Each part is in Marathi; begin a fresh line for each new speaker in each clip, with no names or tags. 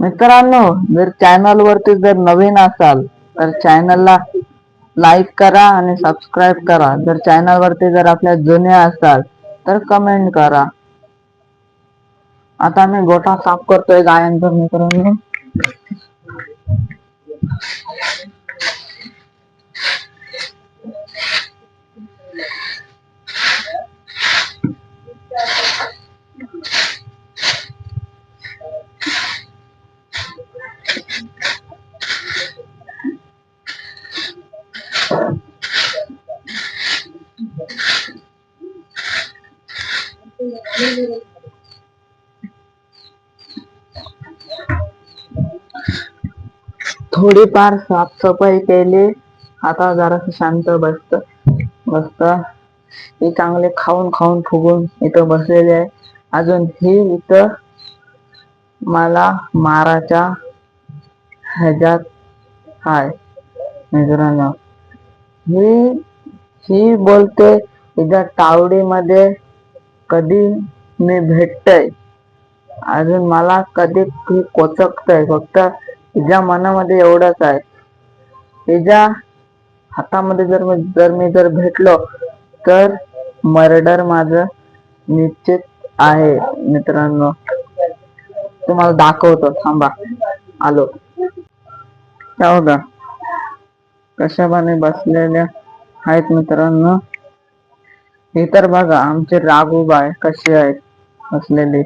मित्रांनो, जर चॅनल वरती जर नवीन असाल तर चॅनलला लाईक करा आणि सबस्क्राईब करा. जर चॅनल वरती जर आपल्या जुने असाल तर कमेंट करा. आता मी गोठा साफ करतोय गायांचा मित्रांनो. थोडीफार साफसफाई केली. आता जरासं शांत बसत. ही चांगले खाऊन खाऊन फुगून इथं बसलेले आहे. अजून ही इथं मला माराच्या ह्याच्यात हाय मित्रांनो. ही बोलते तिच्या तावडीमध्ये कधी मी भेटतय. अजून मला कधी कोचकतय. फक्त तिच्या मनामध्ये एवढंच आहे. तिच्या हातामध्ये जर मी भेटलो तर मर्डर माझं निश्चित आहे मित्रांनो. तुम्हाला दाखवतो थांबा, आलो. बघा कशाने बसलेल्या आहेत मित्रांनो. हे तर बघा आमचे राघूबाई कसे आहेत बसलेले.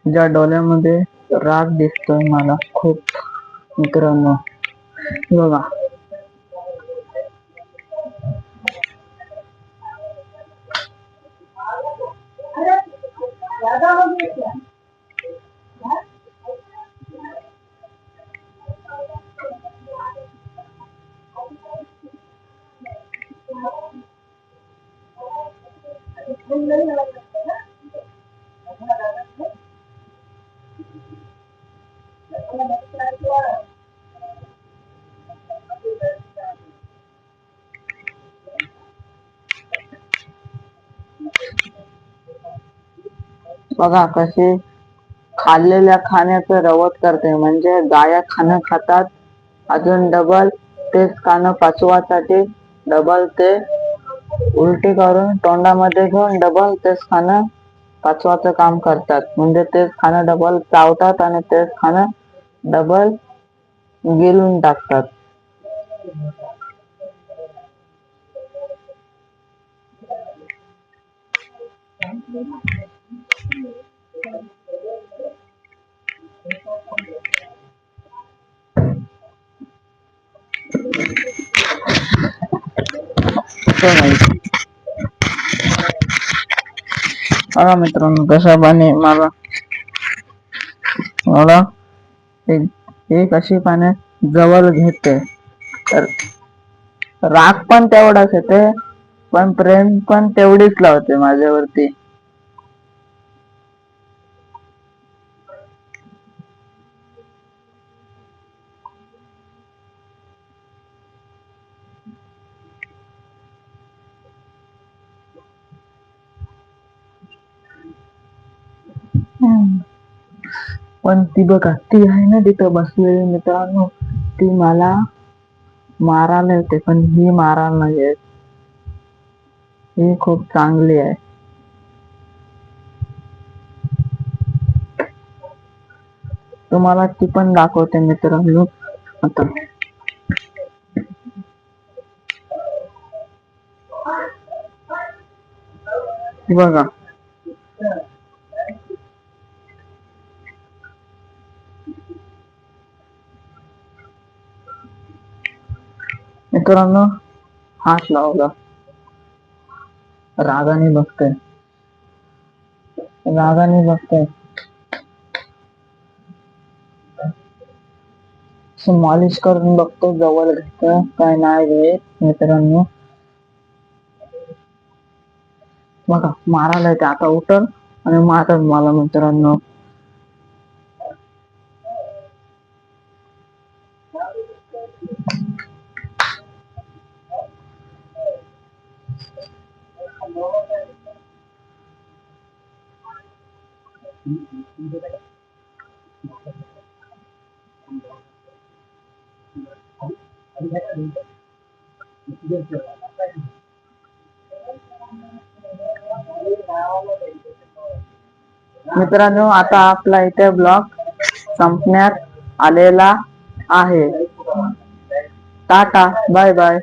ज्या डोळ्यामध्ये राग दिसतोय मला खूप मित्रांनो. बघा बघा कसे खाल्लेल्या खाण्याचं रवट करते. म्हणजे गाया खाणं खातात अजून डबल तेच खाणं पचवासाठी डबल ते उलटी करून तोंडामध्ये घेऊन डबल तेच खाणं पचवाचं काम करतात. म्हणजे तेच खाणं डबल चावतात आणि तेच खाणं डबल गिळून टाकतात. बघा मित्रांनो कशा पाणी मला एक अशी पाण्यात जवळ घेते. तर राग पण तेवढाच येते पण प्रेम पण तेवढीच लावते माझ्यावरती. पण ती बघा ती आहे ना तिथं बसलेली मित्रांनो. ती मला मारायला येते पण ही मारायला नाही येत. ही खूप चांगली आहे. तुम्हाला ती पण दाखवते मित्रांनो. आता बघा मित्रांनो हात लावला. रागाने बघते. मालिश करून बघतो जवळ घेतो काय नाही घेत मित्रांनो. बघा मारायला येते. आता उठल आणि मारल मला मित्रांनो. मित्रांनो, आता आपला इथे ब्लॉग संपण्यात आलेला आहे. Tata, bye bye.